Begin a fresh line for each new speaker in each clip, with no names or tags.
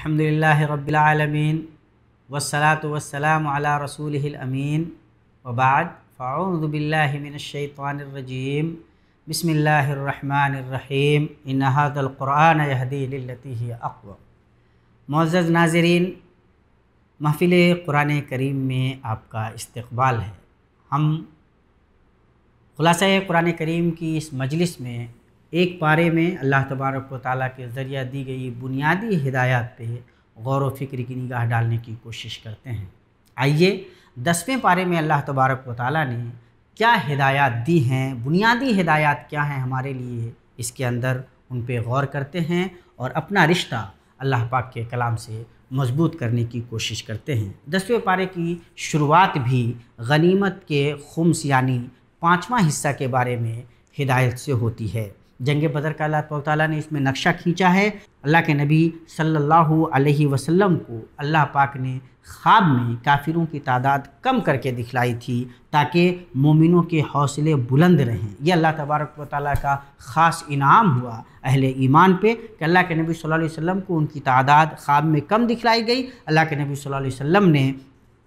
الحمدللہ رب العالمین والصلاة والسلام علی رسولہ الامین وبعد فاعوذ باللہ من الشیطان الرجیم بسم اللہ الرحمن الرحیم ان ھذا القرآن یہدی للتی ہی اقوم۔ معزز ناظرین، محفل قرآن کریم میں آپ کا استقبال ہے۔ ہم خلاصہ قرآن کریم کی اس مجلس میں ایک پارے میں اللہ تبارک و تعالیٰ کے ذریعہ دی گئی بنیادی ہدایات پہ غور و فکر کی نگاہ ڈالنے کی کوشش کرتے ہیں۔ آئیے 10ویں پارے میں اللہ تبارک و تعالیٰ نے کیا ہدایات دی ہیں، بنیادی ہدایات کیا ہیں ہمارے لیے، اس کے اندر ان پہ غور کرتے ہیں اور اپنا رشتہ اللہ پاک کے کلام سے مضبوط کرنے کی کوشش کرتے ہیں۔ 10ویں پارے کی شروعات بھی غنیمت کے خمس یعنی 5واں حصہ کے بارے میں ہدایت سے ہوتی ہے۔ جنگ بدر کا اللہ تعالیٰ نے اس میں نقشہ کھینچا ہے۔ اللہ کے نبی صلی اللہ علیہ وسلم کو اللہ پاک نے خواب میں کافروں کی تعداد کم کر کے دکھلائی تھی تاکہ مومنوں کے حوصلے بلند رہیں۔ یہ اللہ تبارک و تعالیٰ کا خاص انعام ہوا اہل ایمان پہ کہ اللہ کے نبی صلی اللہ علیہ وسلم کو ان کی تعداد خواب میں کم دکھلائی گئی۔ اللہ کے نبی صلی اللہ علیہ وسلم نے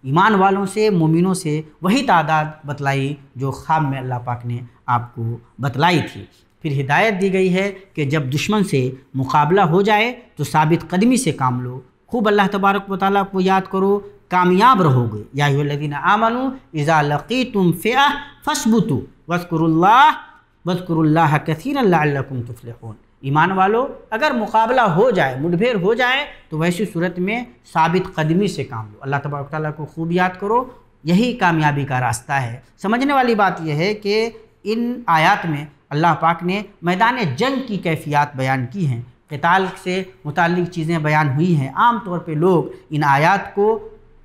ایمان والوں سے، مومنوں سے وہی تعداد بتلائی جو خواب میں اللہ پاک نے آپ کو بتلائی تھی۔ پھر ہدایت دی گئی ہے کہ جب دشمن سے مقابلہ ہو جائے تو ثابت قدمی سے کام لو، خوب اللہ تبارک و تعالیٰ کو یاد کرو، کامیاب رہو گے۔ یا ایھا الذین آمنوا اذا لقیتم فئہ فاثبتوا واذکروا اللہ کثیرا لعلکم تفلحون۔ ایمان والو، اگر مقابلہ ہو جائے، مڈبھیڑ ہو جائے تو ویسی صورت میں ثابت قدمی سے کام لو، اللہ تبارک و تعالیٰ کو خوب یاد کرو، یہی کامیابی کا راستہ ہے۔ سمجھنے والی بات یہ ہے کہ ان آیات میں اللہ پاک نے میدان جنگ کی کیفیات بیان کی ہیں، قتال سے متعلق چیزیں بیان ہوئی ہیں۔ عام طور پہ لوگ ان آیات کو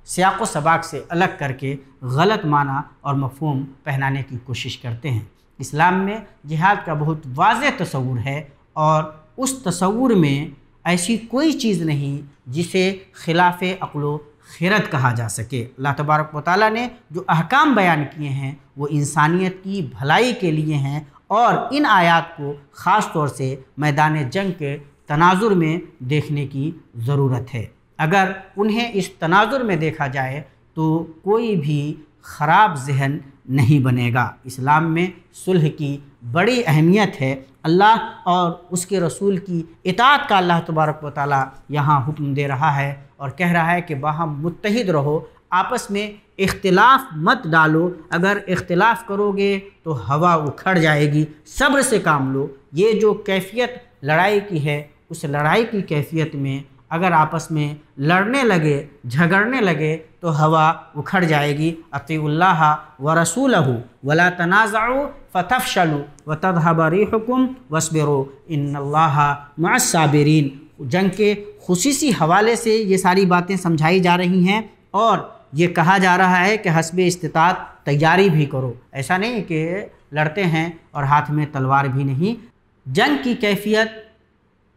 سیاق و سباق سے الگ کر کے غلط معنی اور مفہوم پہنانے کی کوشش کرتے ہیں۔ اسلام میں جہاد کا بہت واضح تصور ہے اور اس تصور میں ایسی کوئی چیز نہیں جسے خلاف عقل و خرد کہا جا سکے۔ اللہ تبارک و تعالیٰ نے جو احکام بیان کیے ہیں وہ انسانیت کی بھلائی کے لیے ہیں، اور ان آیات کو خاص طور سے میدان جنگ کے تناظر میں دیکھنے کی ضرورت ہے۔ اگر انہیں اس تناظر میں دیکھا جائے تو کوئی بھی خراب ذہن نہیں بنے گا۔ اسلام میں صلح کی بڑی اہمیت ہے۔ اللہ اور اس کے رسول کی اطاعت کا اللہ تبارک و تعالیٰ یہاں حکم دے رہا ہے اور کہہ رہا ہے کہ باہم متحد رہو، آپس میں اختلاف مت ڈالو، اگر اختلاف کرو گے تو ہوا اکھڑ جائے گی، صبر سے کام لو۔ یہ جو کیفیت لڑائی کی ہے، اس لڑائی کی کیفیت میں اگر آپس میں لڑنے لگے، جھگڑنے لگے تو ہوا اکھڑ جائے گی۔ اطیعوا اللہ ورسولہ ولا تنازعوا فتفشلوا وتذهب ريحكم واصبروا ان اللہ مع الصابرین۔ جنگ کے خصوصی حوالے سے یہ ساری باتیں سمجھائی جا رہی ہیں اور یہ کہا جا رہا ہے کہ حسب استطاعت تیاری بھی کرو۔ ایسا نہیں کہ لڑتے ہیں اور ہاتھ میں تلوار بھی نہیں۔ جنگ کی کیفیت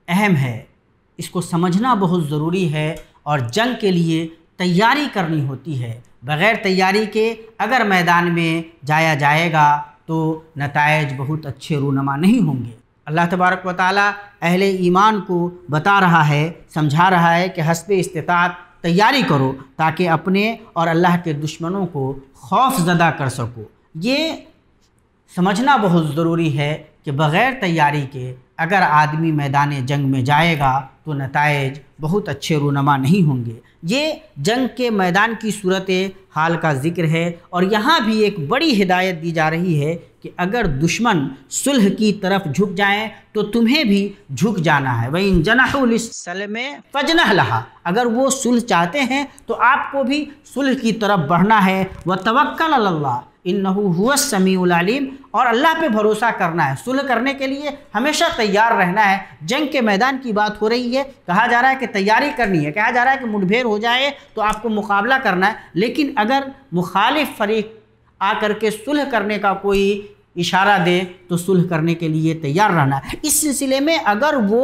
اہم ہے، اس کو سمجھنا بہت ضروری ہے اور جنگ کے لیے تیاری کرنی ہوتی ہے۔ بغیر تیاری کے اگر میدان میں جایا جائے گا تو نتائج بہت اچھے رونما نہیں ہوں گے۔ اللہ تبارک و تعالیٰ اہل ایمان کو بتا رہا ہے، سمجھا رہا ہے کہ حسب استطاعت تیاری کرو تاکہ اپنے اور اللہ کے دشمنوں کو خوف زدہ کر سکو۔ یہ سمجھنا بہت ضروری ہے کہ بغیر تیاری کے اگر آدمی میدان جنگ میں جائے گا تو نتائج بہت اچھے رونما نہیں ہوں گے۔ یہ جنگ کے میدان کی صورت حال کا ذکر ہے اور یہاں بھی ایک بڑی ہدایت دی جا رہی ہے کہ اگر دشمن صلح کی طرف جھک جائیں تو تمہیں بھی جھک جانا ہے۔ وَإِن جَنَحُوا لِلسَّلْمِ فَاجْنَحْ لَهَا، اگر وہ صلح چاہتے ہیں تو آپ کو بھی صلح کی طرف بڑھنا ہے۔ وَتَوَكَّلْ عَلَى اللَّهِ إِنَّهُ هُوَ السَّمِيعُ الْعَلِيمُ، اور اللہ پہ بھروسہ کرنا ہے۔ صلح کرنے کے لیے ہمیشہ تیار رہنا ہے۔ جنگ کے میدان کی بات ہو رہی ہے، کہا جا رہا ہے کہ تیاری کرنی ہے، کہا جا رہا ہے کہ مڈبھیڑ ہو جائے تو آپ کو مقابلہ کرنا ہے، لیکن اگر مخالف فریق آ کر کے صلح کرنے کا کوئی اشارہ دے تو صلح کرنے کے لیے تیار رہنا ہے۔ اس سلسلے میں اگر وہ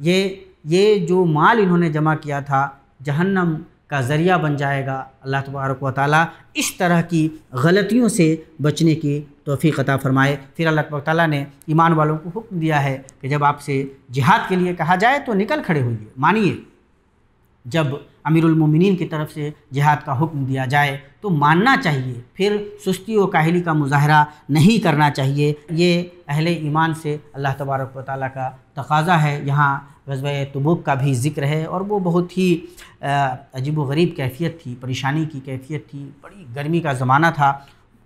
یہ جو مال انہوں نے جمع کیا تھا جہنم کا ذریعہ بن جائے گا۔ اللہ تبارک و تعالیٰ اس طرح کی غلطیوں سے بچنے کی توفیق عطا فرمائے۔ پھر اللہ تبارک و تعالیٰ نے ایمان والوں کو حکم دیا ہے کہ جب آپ سے جہاد کے لیے کہا جائے تو نکل کھڑے ہوئیے، مانیے۔ جب امیر المومنین کی طرف سے جہاد کا حکم دیا جائے تو ماننا چاہیے، پھر سستی و کاہلی کا مظاہرہ نہیں کرنا چاہیے۔ یہ اہل ایمان سے اللہ تبارک و تعالیٰ کا تقاضا ہے۔ یہاں غزوہ تبوک کا بھی ذکر ہے، اور وہ بہت ہی عجیب و غریب کیفیت تھی، پریشانی کی کیفیت تھی، بڑی گرمی کا زمانہ تھا،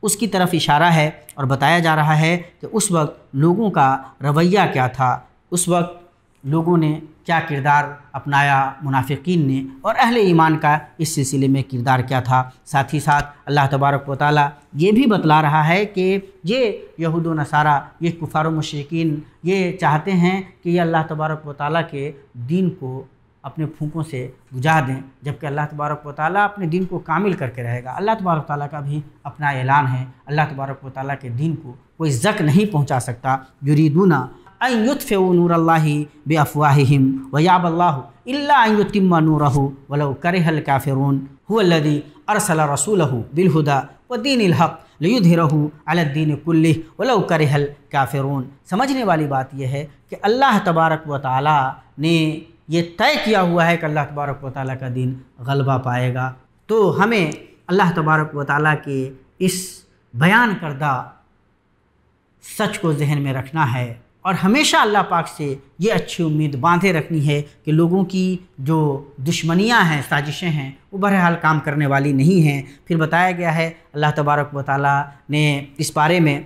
اس کی طرف اشارہ ہے اور بتایا جا رہا ہے کہ اس وقت لوگوں کا رویہ کیا تھا، اس وقت لوگوں نے کیا کردار اپنایا، منافقین نے، اور اہل ایمان کا اس سلسلے میں کردار کیا تھا۔ ساتھ ہی ساتھ اللہ تبارک و تعالیٰ یہ بھی بتلا رہا ہے کہ یہ یہود و نصارہ، یہ کفار و مشرکین یہ چاہتے ہیں کہ یہ اللہ تبارک و تعالیٰ کے دین کو اپنے پھونکوں سے بجھا دیں، جبکہ اللہ تبارک و تعالیٰ اپنے دین کو کامل کر کے رہے گا۔ اللہ تبارک و تعالیٰ کا بھی اپنا اعلان ہے، اللہ تبارک و تعالیٰ کے دین کو کوئی زک نہیں پہنچا سکتا۔ یریدون ان یطفئوا نور اللہ بافواہہم ویأبی اللہ الا ان یتم نورہ ولو کرہ الکافرون هو الذی ارسل رسولہ بالہدی ودین الحق لیظہرہ علی الدین کلہ ولو کرہ الکافرون۔ سمجھنے والی بات یہ ہے کہ اللہ تبارک و تعالیٰ نے یہ طے کیا ہوا ہے کہ اللہ تبارک و تعالیٰ کا دین غلبہ پائے گا، تو ہمیں اللہ تبارک و تعالیٰ کے اس بیان کردہ سچ کو ذہن میں رکھنا ہے، اور ہمیشہ اللہ پاک سے یہ اچھی امید باندھے رکھنی ہے کہ لوگوں کی جو دشمنیاں ہیں، سازشیں ہیں، وہ بہرحال کام کرنے والی نہیں ہیں۔ پھر بتایا گیا ہے اللہ تبارک و تعالیٰ نے اس بارے میں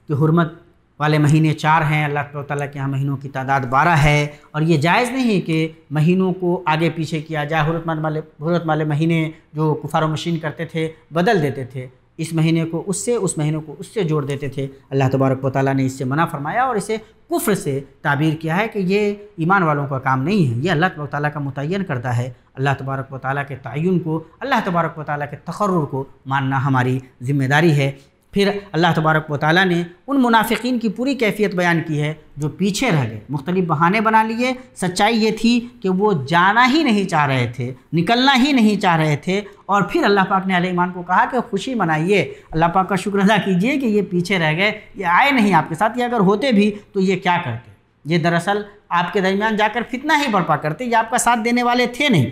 کہ حرمت والے مہینے 4 ہیں، اللہ تعالیٰ کے یہاں مہینوں کی تعداد 12 ہے، اور یہ جائز نہیں کہ مہینوں کو آگے پیچھے کیا جائے۔ حرمت والے مہینے جو کفار و مشرکین کرتے تھے بدل دیتے تھے، اس مہینے کو اس سے، اس مہینے کو اس سے جوڑ دیتے تھے۔ اللہ تبارک و تعالیٰ نے اس سے منع فرمایا اور اسے کفر سے تعبیر کیا ہے کہ یہ ایمان والوں کا کام نہیں ہے، یہ اللہ تبارک و تعالیٰ کا متعین کردہ ہے۔ اللہ تبارک و تعالیٰ کے تعین کو، اللہ تبارک و تعالیٰ کے تقرر کو ماننا ہماری ذمہ داری ہے۔ پھر اللہ تبارک و تعالیٰ نے ان منافقین کی پوری کیفیت بیان کی ہے جو پیچھے رہ گئے، مختلف بہانے بنا لیے۔ سچائی یہ تھی کہ وہ جانا ہی نہیں چاہ رہے تھے، نکلنا ہی نہیں چاہ رہے تھے، اور پھر اللہ پاک نے اہل ایمان کو کہا کہ خوشی منائیے، اللہ پاک کا شکر ادا کیجئے کہ یہ پیچھے رہ گئے، یہ آئے نہیں آپ کے ساتھ، یہ اگر ہوتے بھی تو یہ کیا کرتے، یہ دراصل آپ کے درمیان جا کر فتنہ ہی برپا کرتے، یہ آپ کا ساتھ دینے والے تھے نہیں۔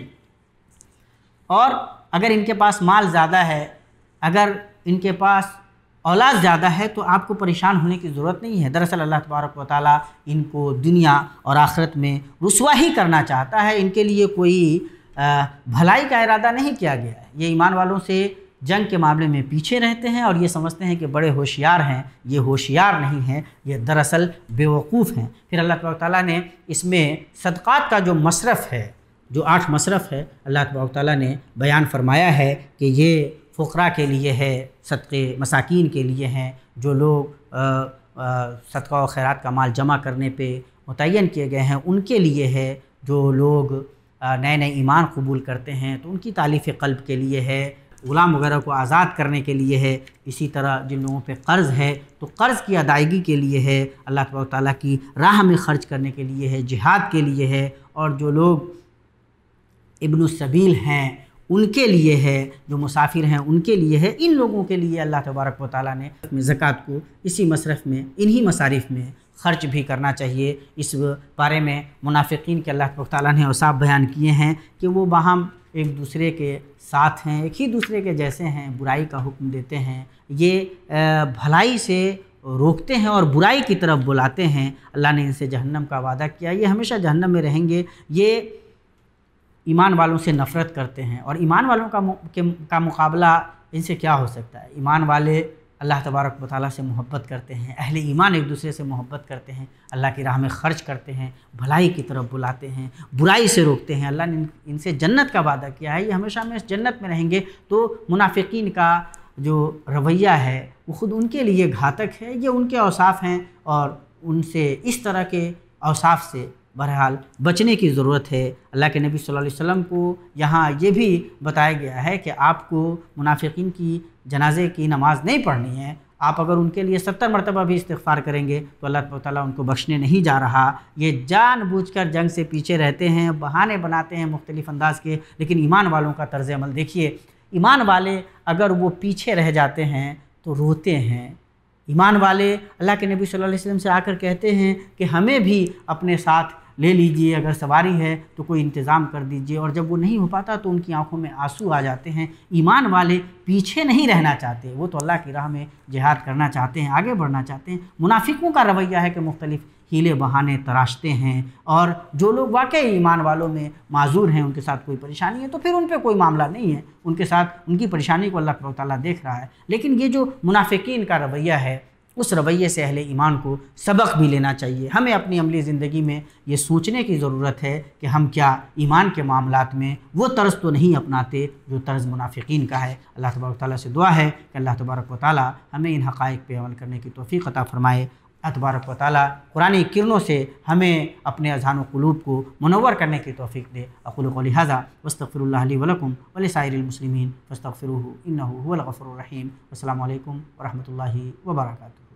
اور اگر ان کے پاس مال زیادہ ہے، اگر ان کے پاس اولاد زیادہ ہے تو آپ کو پریشان ہونے کی ضرورت نہیں ہے۔ دراصل اللہ تبارک و تعالیٰ ان کو دنیا اور آخرت میں رسوا ہی کرنا چاہتا ہے، ان کے لیے کوئی بھلائی کا ارادہ نہیں کیا گیا ہے۔ یہ ایمان والوں سے جنگ کے معاملے میں پیچھے رہتے ہیں اور یہ سمجھتے ہیں کہ بڑے ہوشیار ہیں، یہ ہوشیار نہیں ہیں، یہ دراصل بیوقوف ہیں۔ پھر اللہ تبارک و تعالیٰ نے اس میں صدقات کا جو مصرف ہے، جو 8 مصرف ہے، اللہ تبارک و تعالیٰ نے بیان فرمایا ہے کہ یہ فقراء کے لیے ہے، صدقے مساکین کے لیے ہیں، جو لوگ صدقہ و خیرات کا مال جمع کرنے پہ متعین کیے گئے ہیں ان کے لیے ہے، جو لوگ نئے نئے ایمان قبول کرتے ہیں تو ان کی تالیف قلب کے لیے ہے، غلام وغیرہ کو آزاد کرنے کے لیے ہے، اسی طرح جن لوگوں پہ قرض ہے تو قرض کی ادائیگی کے لیے ہے، اللہ تبارک و تعالیٰ کی راہ میں خرچ کرنے کے لیے ہے، جہاد کے لیے ہے، اور جو لوگ ابن السبیل ہیں ان کے لیے ہے، جو مسافر ہیں ان کے لیے ہے۔ ان لوگوں کے لیے اللہ تبارک و تعالیٰ نے زکوٰۃ کو اسی مصرف میں، انہی مصارف میں خرچ بھی کرنا چاہیے۔ اس بارے میں منافقین کے اللہ تبارک و تعالیٰ نے اوصاف بیان کیے ہیں کہ وہ باہم ایک دوسرے کے ساتھ ہیں، ایک ہی دوسرے کے جیسے ہیں، برائی کا حکم دیتے ہیں، یہ بھلائی سے روکتے ہیں اور برائی کی طرف بلاتے ہیں۔ اللہ نے ان سے جہنم کا وعدہ کیا، یہ ہمیشہ جہنم میں رہیں گے۔ یہ ایمان والوں سے نفرت کرتے ہیں، اور ایمان والوں کا مقابلہ ان سے کیا ہو سکتا ہے؟ ایمان والے اللہ تبارک و تعالیٰ سے محبت کرتے ہیں، اہل ایمان ایک دوسرے سے محبت کرتے ہیں، اللہ کی راہ میں خرچ کرتے ہیں، بھلائی کی طرف بلاتے ہیں، برائی سے روکتے ہیں۔ اللہ نے ان سے جنت کا وعدہ کیا ہے، یہ ہمیشہ میں جنت میں رہیں گے۔ تو منافقین کا جو رویہ ہے وہ خود ان کے لیے گھاتک ہے، یہ ان کے اوصاف ہیں، اور ان سے اس طرح کے اوصاف سے بہرحال بچنے کی ضرورت ہے۔ اللہ کے نبی صلی اللہ علیہ وسلم کو یہاں یہ بھی بتایا گیا ہے کہ آپ کو منافقین کی جنازے کی نماز نہیں پڑھنی ہے، آپ اگر ان کے لیے 70 مرتبہ بھی استغفار کریں گے تو اللہ تعالیٰ ان کو بخشنے نہیں جا رہا۔ یہ جان بوجھ کر جنگ سے پیچھے رہتے ہیں، بہانے بناتے ہیں مختلف انداز کے، لیکن ایمان والوں کا طرز عمل دیکھیے۔ ایمان والے اگر وہ پیچھے رہ جاتے ہیں تو روتے ہیں۔ ایمان والے اللہ کے نبی صلی اللہ علیہ وسلم سے آ کر کہتے ہیں کہ ہمیں بھی اپنے ساتھ لے لیجئے، اگر سواری ہے تو کوئی انتظام کر دیجئے، اور جب وہ نہیں ہو پاتا تو ان کی آنکھوں میں آنسو آ جاتے ہیں۔ ایمان والے پیچھے نہیں رہنا چاہتے، وہ تو اللہ کی راہ میں جہاد کرنا چاہتے ہیں، آگے بڑھنا چاہتے ہیں۔ منافقوں کا رویہ ہے کہ مختلف ہیلے بہانے تراشتے ہیں، اور جو لوگ واقعی ایمان والوں میں معذور ہیں، ان کے ساتھ کوئی پریشانی ہے تو پھر ان پہ کوئی معاملہ نہیں ہے، ان کے ساتھ ان کی پریشانی کو اللہ تعالیٰ دیکھ رہا ہے۔ لیکن یہ جو منافقین کا رویہ ہے، اس رویے سے اہل ایمان کو سبق بھی لینا چاہیے۔ ہمیں اپنی عملی زندگی میں یہ سوچنے کی ضرورت ہے کہ ہم کیا ایمان کے معاملات میں وہ طرز تو نہیں اپناتے جو طرز منافقین کا ہے۔ اللہ تبارک و تعالیٰ سے دعا ہے کہ اللہ تبارک و تعالیٰ ہمیں ان حقائق پہ عمل کرنے کی توفیق عطا فرمائے۔ اللہ تبارک و تعالیٰ قرآن کرنوں سے ہمیں اپنے اذہان و قلوب کو منور کرنے کی توفیق دے۔ اقول قولی ھذا واستغفر اللہ لی ولکم ولسائر المسلمین فاستغفروہ انہ ھو الغفور الرحیم۔ السلام علیکم ورحمۃ اللہ وبرکاتہ۔